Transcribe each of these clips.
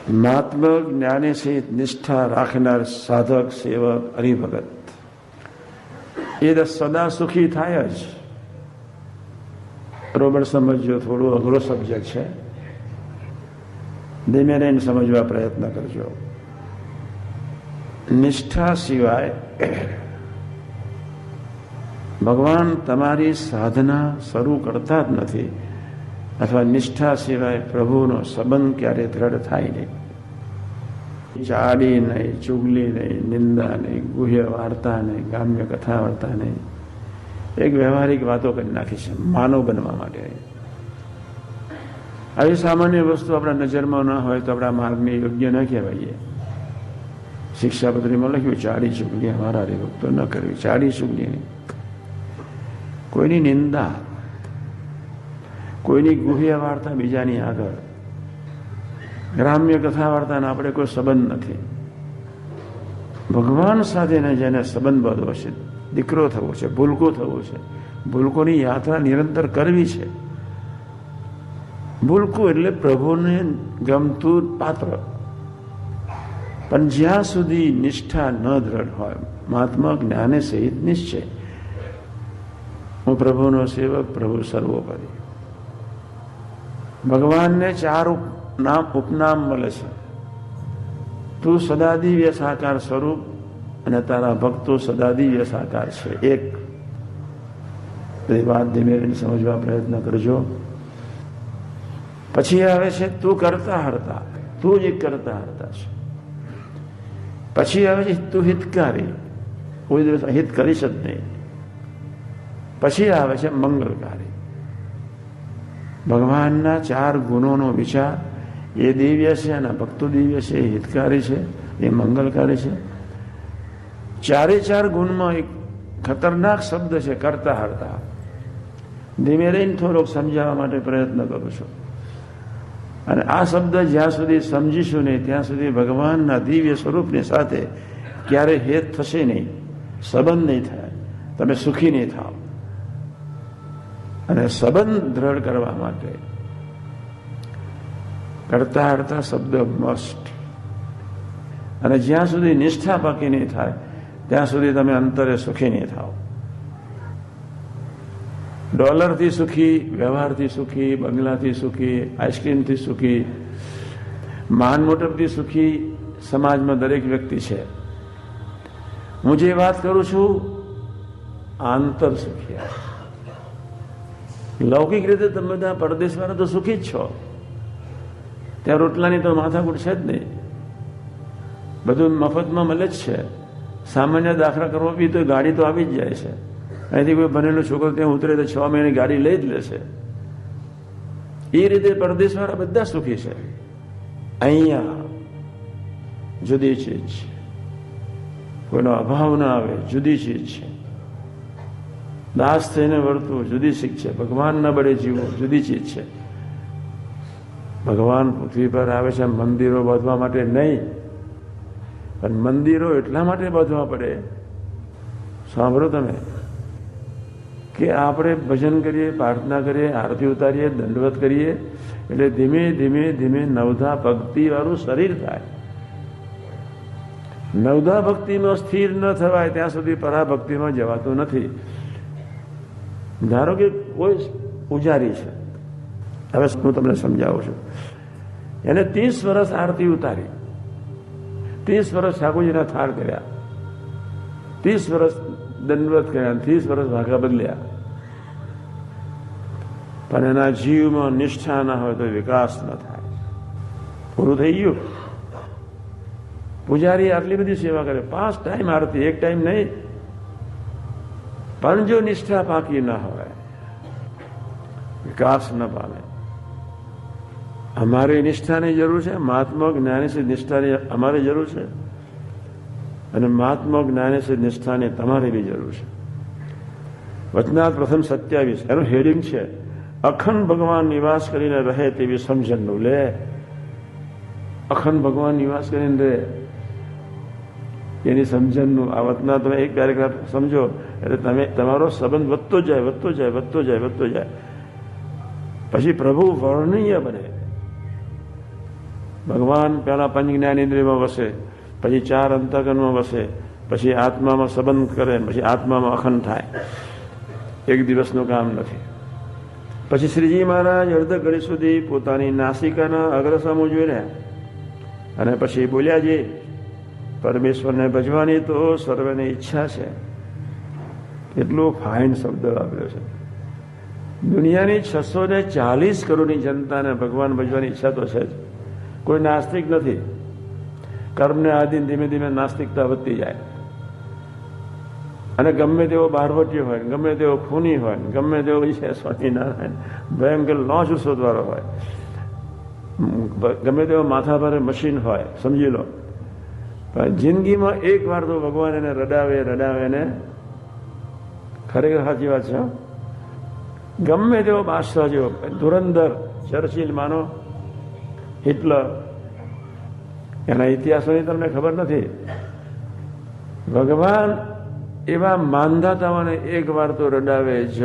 મહાત્મા જ્ઞાને સહિત નિષ્ઠા રાખનાર સાધક સેવક હરિભગત એ સદા સુખી થાય જ. બરોબર સમજો. થોડું અઘરો સબ્જેક્ટ છે, ધીમે રહીને સમજવા પ્રયત્ન કરજો. નિષ્ઠા સિવાય ભગવાન તમારી સાધના શરૂ કરતા જ નથી, અથવા નિષ્ઠા સિવાય પ્રભુનો સંબંધ ક્યારે દ્રઢ થાય નહીં. ચાડી નહીં, ચુગલી નહીં, નિંદા નહીં, ગુહ્ય વાર્તા નહીં, ગામ્ય કથા વાર્તા નહીં. એક વ્યવહારિક વાતો કરી નાખી છે માનવ બનવા માટે. આવી સામાન્ય વસ્તુ આપણા નજરમાં ન હોય તો આપણા માર્ગને યોગ્ય ન કહેવાય. શિક્ષાપત્રીમાં લખ્યું ચાડી ચુગલી અમારા હરિભક્તો ન કરવી. ચાડી ચુગલી નહીં, કોઈની નિંદા, કોઈની ગુહ્ય વાર્તા બીજાની આગળ, ગ્રામ્ય કથા વાર્તાનો આપણે કોઈ સંબંધ નથી. ભગવાન સાથેને જેને સંબંધ બાંધવો છે, દીકરો થવો છે, ભૂલકો થવો છે, ભૂલકોની યાત્રા નિરંતર કરવી છે. ભૂલકું એટલે પ્રભુને ગમતું પાત્ર. પણ જ્યાં સુધી નિષ્ઠા ન દ્રઢ હોય, મહાત્મા જ્ઞાને સહિત નિશ્ચય, હું પ્રભુનો સેવક, પ્રભુ સર્વોપરી. ભગવાનને 4 ઉપનામ મળે છે. તું સદા દિવ્ય સાકાર સ્વરૂપ અને તારા ભક્તો સદા દિવ્ય સાકાર છે. એક વાત ધીમે ધીમે સમજવા પ્રયત્ન કરજો. પછી આવે છે તું કરતા હરતા, તું જ કરતા હરતા છે. પછી આવે છે તું હિતકારી, કોઈ દિવસ અહિત કરીશ જ નહીં. પછી આવે છે મંગલકારી. ભગવાનના 4 ગુણોનો વિચાર, એ દિવ્ય છે, અને ભક્તો દિવ્ય છે, એ હિતકારી છે, એ મંગલકારી છે. 4 ગુણમાં એક ખતરનાક શબ્દ છે કરતા હરતા. ધીમે રહીને થોડોક સમજાવવા માટે પ્રયત્ન કરું છું. અને આ શબ્દ જ્યાં સુધી સમજીશું નહીં ત્યાં સુધી ભગવાનના દિવ્ય સ્વરૂપની સાથે ક્યારે હેત થશે નહીં, સંબંધ નહીં થાય, તમે સુખી નહીં થાવ. અને સંબંધ દ્રઢ કરવા માટે કરતા હરતા શબ્દ મસ્ટ. અને જ્યાં સુધી નિષ્ઠા પાકી નહીં થાય ત્યાં સુધી તમે અંતરે સુખી નહીં થાવ. ડોલરથી સુખી, વ્યવહારથી સુખી, બંગલાથી સુખી, આઈસ્ક્રીમથી સુખી, માન મોટપથી સુખી સમાજમાં દરેક વ્યક્તિ છે. હું જે વાત કરું છું આંતર સુખી. લૌકિક રીતે તમે બધા પરદેશવાળા તો સુખી જ છો, ત્યાં રોટલાની તો માથાકૂટ છે જ નહીં, બધું મફતમાં મળે જ છે. સામાન્ય દાખલા કરવા બી તો ગાડી તો આવી જ જાય છે. અહીંથી કોઈ બનેલો છોકરો ત્યાં ઉતરે તો 6 મહિને ગાડી લઈ જ લેશે. એ રીતે પરદેશવાળા બધા સુખી છે. અહીંયા જુદી ચીજ છે, કોઈનો અભાવ ના આવે, જુદી ચીજ છે. દાસ થઈને વર્તવું જુદી શીખ છે, ભગવાન ના બળે જીવવું જુદી ચીજ છે. ભગવાન પૃથ્વી પર આવે છે મંદિરો બાંધવા માટે નહીં, પણ મંદિરો એટલા માટે બાંધવા પડે, સાંભળો તમે, કે આપણે ભજન કરીએ, પ્રાર્થના કરીએ, આરતી ઉતારીએ, દંડવત કરીએ, એટલે ધીમે ધીમે ધીમે નવધા ભક્તિ વાળું શરીર થાય. નવધા ભક્તિમાં સ્થિર ન થવાય ત્યાં સુધી પરાભક્તિમાં જવાતું નથી. ધારો કે કોઈ પૂજારી છે, હવે હું તમને સમજાવું છું. એને 30 વર્ષ આરતી ઉતારી, 30 વર્ષ ઠાકોરજીના થાળ કર્યા, 30 વર્ષ દંડવત કર્યા, 30 વર્ષ ભાગા બદલ્યા, પણ એના જીવમાં નિષ્ઠા ના હોય તો વિકાસ ન થાય. પૂરું થઈ ગયું. પૂજારી આટલી બધી સેવા કરે, 5 ટાઈમ આરતી, 1 ટાઈમ નહીં, પણ જો નિષ્ઠા પાકી ના હોય, વિકાસ ન પામે. અમારે નિષ્ઠાની જરૂર છે, મહાત્મા જ્ઞાની નિષ્ઠાની અમારે જરૂર છે, અને મહાત્મા જ્ઞાની નિષ્ઠાની તમારે બી જરૂર છે. વચનાથ પ્રથમ 27 એનું હેડિંગ છે અખંડ ભગવાન નિવાસ કરીને રહે તેવી સમજણનું લે. અખંડ ભગવાન નિવાસ કરીને રહે એની સમજણનું આ વચના તમે એક પેરેગ્રાફ સમજો એટલે તમે તમારો સંબંધ વધતો જાય, વધતો જાય, વધતો જાય, વધતો જાય. પછી પ્રભુ વર્ણનીય બને. ભગવાન પહેલા પંચ જ્ઞાન ઇન્દ્રિયમાં વસે, પછી 4 અંતઃકરણમાં વસે, પછી આત્મામાં સંબંધ કરે, પછી આત્મામાં અખંડ થાય. એક દિવસનું કામ નથી. પછી શ્રીજી મહારાજ અર્ધ ઘડી સુધી પોતાની નાસિકાના અગ્રસામું જોઈ રહ્યા અને પછી બોલ્યા, જે પરમેશ્વરને ભજવાની તો સર્વની ઈચ્છા છે. એટલો ફાઇન શબ્દ વાપર્યો છે. દુનિયાની 640 કરોડની જનતાને ભગવાન ભજવાની ઈચ્છા તો છે જ. કોઈ નાસ્તિક નથી. કર્મને આધીન ધીમે ધીમે નાસ્તિકતા વધતી જાય અને ગમે તેવો બારવટીયો હોય, ગમે તેવો ખૂની હોય, ગમે તેવો છે સ્વામિનારાયણ ભયંકર લોચ શોધવાળો હોય, ગમે તેવો માથા ભારે મશીન હોય, સમજી લો, પણ જિંદગીમાં એક વાર તો ભગવાન એને રડાવે ને, ખરેખર સાચી વાત છે. ગમે તેવો બાદશાહ જેવો ધુરંધર, ચર્ચિલ માનો, હિટલર, એના ઇતિહાસોની તમને ખબર નથી. ભગવાન એવા માનધાતાઓને એક વાર તો રડાવે, જ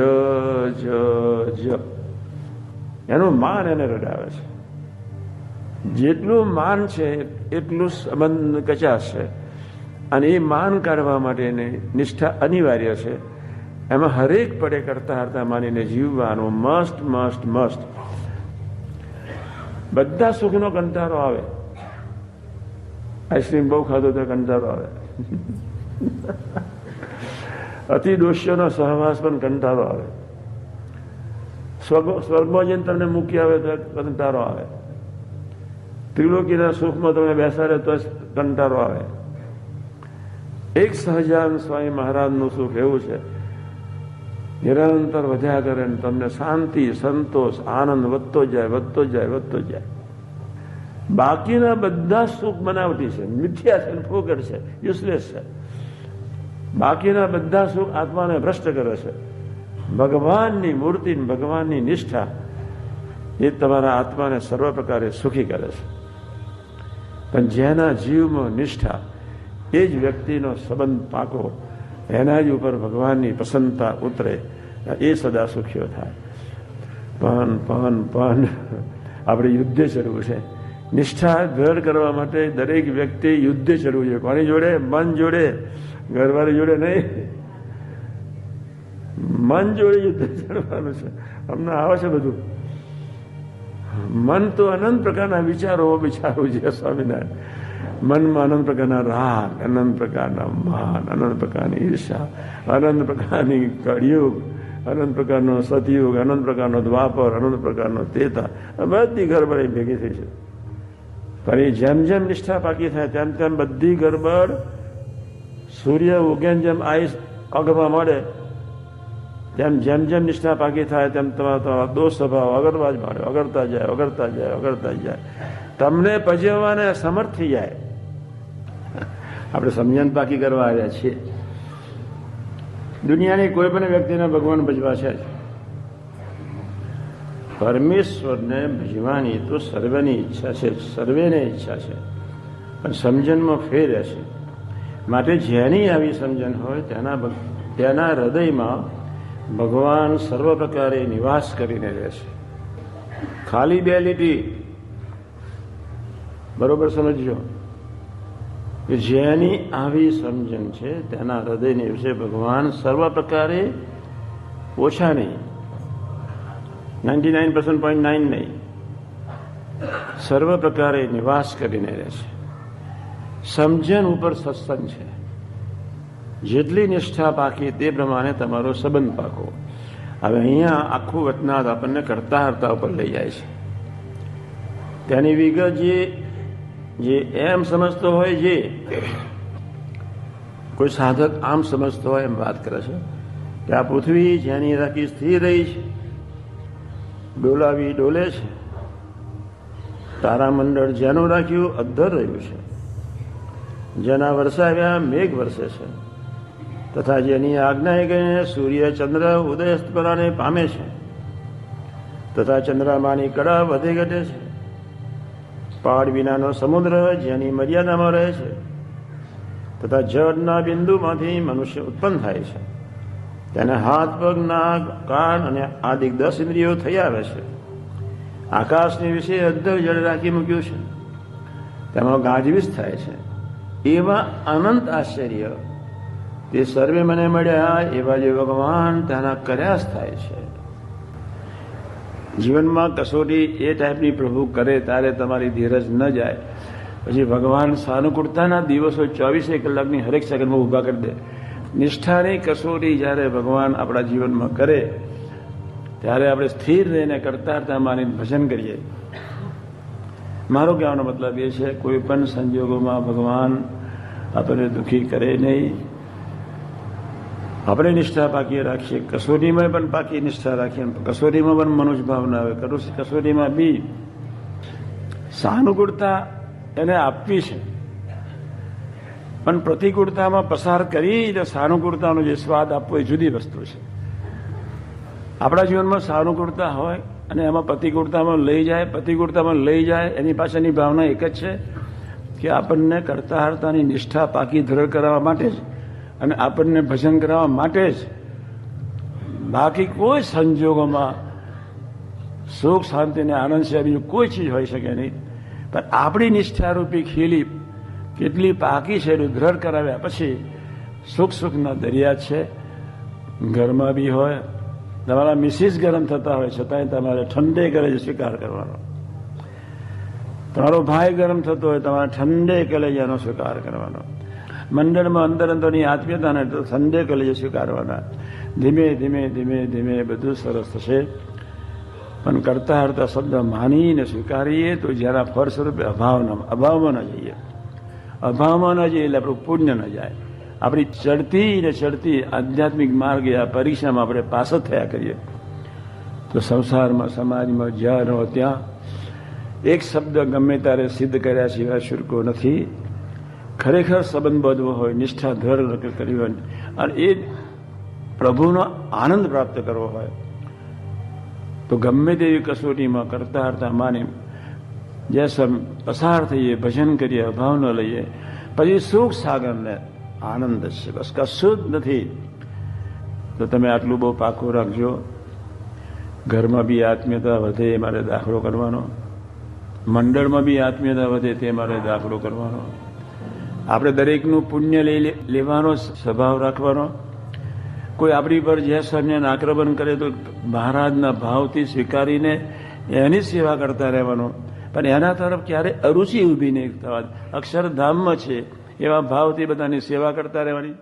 એનું માન એને રડાવે છે. જેટલું માન છે એટલું સંબંધ કચાશ છે અને એ માન કાઢવા માટેની નિષ્ઠા અનિવાર્ય છે. એમાં હરેક પડે કરતા માનીને જીવવાનું મસ્ત. બધા સુખનો કંટાળો આવે. આઈસ્ક્રીમ બહુ ખાધો તો કંટાળો આવે. અતિ દોષીઓનો સહવાસ પણ કંટાળો આવે. સ્વર્ગમાં જઈને તમને મૂકી આવે તો કંટાળો આવે. ત્રિલોકીના સુખમાં તમે બેસાડે તો કંટાળો આવે. એક સહજાનંદ સ્વામી મહારાજનું સુખ એવું છે, નિરંતર વધ્યા કરે ને તમને શાંતિ, સંતોષ, આનંદ વધતો જાય. બાકીના બધા સુખ બનાવટી છે, મિથ્યા છે, ફોગટ છે, યુઝલેસ છે. બાકીના બધા સુખ આત્માને ભ્રષ્ટ કરે છે. ભગવાનની મૂર્તિ, ભગવાનની નિષ્ઠા એ તમારા આત્માને સર્વ પ્રકારે સુખી કરે છે. પણ જેના જીવમાં નિષ્ઠા, એ જ વ્યક્તિનો સંબંધ પાકો, એના જ ઉપર ભગવાનની પ્રસન્નતા ઉતરે, એ સદા સુખીઓ થાય. પણ આપણે યુદ્ધે ચડવું છે. નિષ્ઠા દ્રઢ કરવા માટે દરેક વ્યક્તિ યુદ્ધે ચડવું જોઈએ. કોની જોડે? મન જોડે, ઘરવાળી જોડે નહીં. મન જોડે યુદ્ધ ચડવાનું છે. અમને આવે છે બધું. મન તો અનંત પ્રકારના વિચારો છે સ્વામિનારાયણ. મનમાં અનંત પ્રકારના રાગ, અનંત પ્રકારના માન, અનંત પ્રકારની ઈર્ષા, અનંત પ્રકારની કળિયુગ, અનંત પ્રકારનો સતયુગ, અનંત પ્રકારનો દ્વાપર, અનંત પ્રકારનો તેતા, બધી ગરબડ ભેગી થઈ છે. પણ એ જેમ નિષ્ઠા પાકી થાય તેમ બધી ગરબડ સૂર્ય ઉગે જેમ આઈસ અગરવા મળે, જેમ નિષ્ઠા પાકી થાય તેમ તમારા દોષ સ્વભાવ અગરતા જાય. તમને પજવવાને સમર્થ થઈ જાય. આપણે સમજણ પાકી કરવા આવ્યા છીએ. દુનિયાની કોઈ પણ વ્યક્તિને ભગવાન ભજવા છે જ. પરમેશ્વરને ભજવાની તો સર્વેની ઈચ્છા છે, સર્વેને ઈચ્છા છે, પણ સમજણમાં ફેર છે. માટે જેની આવી સમજણ હોય તેના હૃદયમાં ભગવાન સર્વ પ્રકારે નિવાસ કરીને રહે છે. ખાલી બે લીટી બરોબર સમજજો કે જેની આવી સમજણ છે તેના હૃદયની વિશે ભગવાન સર્વ પ્રકારે ઓછા નહીં, 99.9 નહીં, સર્વ પ્રકારે નિવાસ કરીને રહે છે. સમજણ ઉપર સત્સંગ છે. જેટલી નિષ્ઠા પાકી તે પ્રમાણે તમારો સંબંધ પાકો. હવે અહીંયા આખું વચનાદ આપણને કરતા હરતા ઉપર લઈ જાય છે. તેની વિગત જે એમ સમજતો હોય, જે કોઈ સાધક આમ સમજતો હોય એમ વાત કરે છે કે આ પૃથ્વી જેની રાખી સ્થિર રહી છે, ડોલાવી ડોલે છે, તારામંડળ જેનું રાખ્યું અદ્ધર રહ્યું છે, જેના વરસાવ્યા મેઘ વરસે છે, તથા જેની આજ્ઞાએ ગઈને સૂર્ય ચંદ્ર ઉદયસ્તપરાને પામે છે, તથા ચંદ્રમાની કળા વધે ઘટે છે, પહાડ વિનાનો સમુદ્ર જેની મર્યાદામાં રહે છે, તથા જળના બિંદુમાંથી મનુષ્ય ઉત્પન્ન થાય છે, તેને હાથ, પગ, નાક, કાન અને આદિ 10 ઇન્દ્રિયો થઈ આવે છે. આકાશની વિશે અદ્ધર જળ રાખી મૂક્યું છે, તેમાં ગાજવીજ થાય છે. એવા અનંત આશ્ચર્ય તે સર્વે મને મળ્યા, એવા જે ભગવાન તેના કર્યા જ થાય છે. જીવનમાં કસોટી એ ટાઈપની પ્રભુ કરે ત્યારે તમારી ધીરજ ન જાય. પછી ભગવાન સાનુકૂળતાના દિવસો 24 કલાકની હરેક સેકન્ડમાં ઊભા કરી દે. નિષ્ઠાની કસોટી જ્યારે ભગવાન આપણા જીવનમાં કરે ત્યારે આપણે સ્થિર રહીને કરતા માની ભજન કરીએ. મારો કહેવાનો મતલબ એ છે, કોઈ પણ સંજોગોમાં ભગવાન આપણને દુઃખી કરે નહીં. આપણે નિષ્ઠા પાકી રાખીએ, કસોટીમાં પણ પાકી નિષ્ઠા રાખીએ. કસોટીમાં પણ મનુષ્ય ભાવના આવે, કસોટીમાં બી સહાનુકૂળતા એને આપવી છે, પણ પ્રતિકૂળતામાં પસાર કરીને સહાનુકૂળતાનો જે સ્વાદ આપવો એ જુદી વસ્તુ છે. આપણા જીવનમાં સહાનુકૂળતા હોય અને એમાં પ્રતિકૂળતામાં લઈ જાય એની પાછળની ભાવના એક જ છે કે આપણને કરતા હરતાની નિષ્ઠા પાકી દ્રઢ કરાવવા માટે જ અને આપણને ભજન કરાવવા માટે જ. બાકી કોઈ સંજોગોમાં સુખ શાંતિ અને આનંદ સિવાય બીજું કોઈ ચીજ હોઈ શકે નહીં. પણ આપણી નિષ્ઠારૂપી ખીલી કેટલી પાકી છે એનું દ્રઢ કરાવ્યા પછી સુખના દરિયા છે. ઘરમાં બી હોય, તમારા મિસિસ ગરમ થતા હોય છતાંય તમારે ઠંડે કલેજે સ્વીકાર કરવાનો. તમારો ભાઈ ગરમ થતો હોય તમારે ઠંડે કલેજે એનો સ્વીકાર કરવાનો. મંડળમાં અંદરની આત્મીયતાને ઠંડે કલેજે સ્વીકારવાના. ધીમે ધીમે ધીમે ધીમે બધું સરસ થશે. પણ કરતા હરતા શબ્દ માનીને સ્વીકારીએ તો જ્યારે ફળ સ્વરૂપે અભાવમાં ન જઈએ. અભાવમાં ન જઈએ એટલે આપણું પુણ્ય ન જાય. આપણી ચડતી આધ્યાત્મિક માર્ગે આ પરીક્ષામાં આપણે પાસ જ થયા કરીએ તો સંસારમાં સમાજમાં જ્યાં રહો ત્યાં એક શબ્દ ગમે ત્યારે સિદ્ધ કર્યા સિવાય છૂટકો નથી. ખરેખર સંબંધ બાંધવો હોય, નિષ્ઠા દ્રઢ કરવી હોય અને એ પ્રભુનો આનંદ પ્રાપ્ત કરવો હોય તો ગમે તેવી કસોટીમાં કરતા હરતા માની જેસમ પસાર થઈએ, ભજન કરીએ, અભાવ ન લઈએ, પછી સુખ સાગરને આનંદ છે, બસ કશું જ નથી. તો તમે આટલું બહુ પાકું રાખજો. ઘરમાં બી આત્મીયતા વધે એ મારે દાખલો કરવાનો, મંડળમાં બી આત્મીયતા વધે તે મારે દાખલો કરવાનો. આપણે દરેકનું પુણ્ય લેવાનો સ્વભાવ રાખવાનો. કોઈ આપણી પર જે સમયને આક્રમણ કરે તો મહારાજના ભાવથી સ્વીકારીને એની સેવા કરતા રહેવાનો. પણ એના તરફ ક્યારે અરુચિ ઊભી નહીં થવા. અક્ષરધામમાં છે એવા ભાવથી બધાની સેવા કરતા રહેવાની.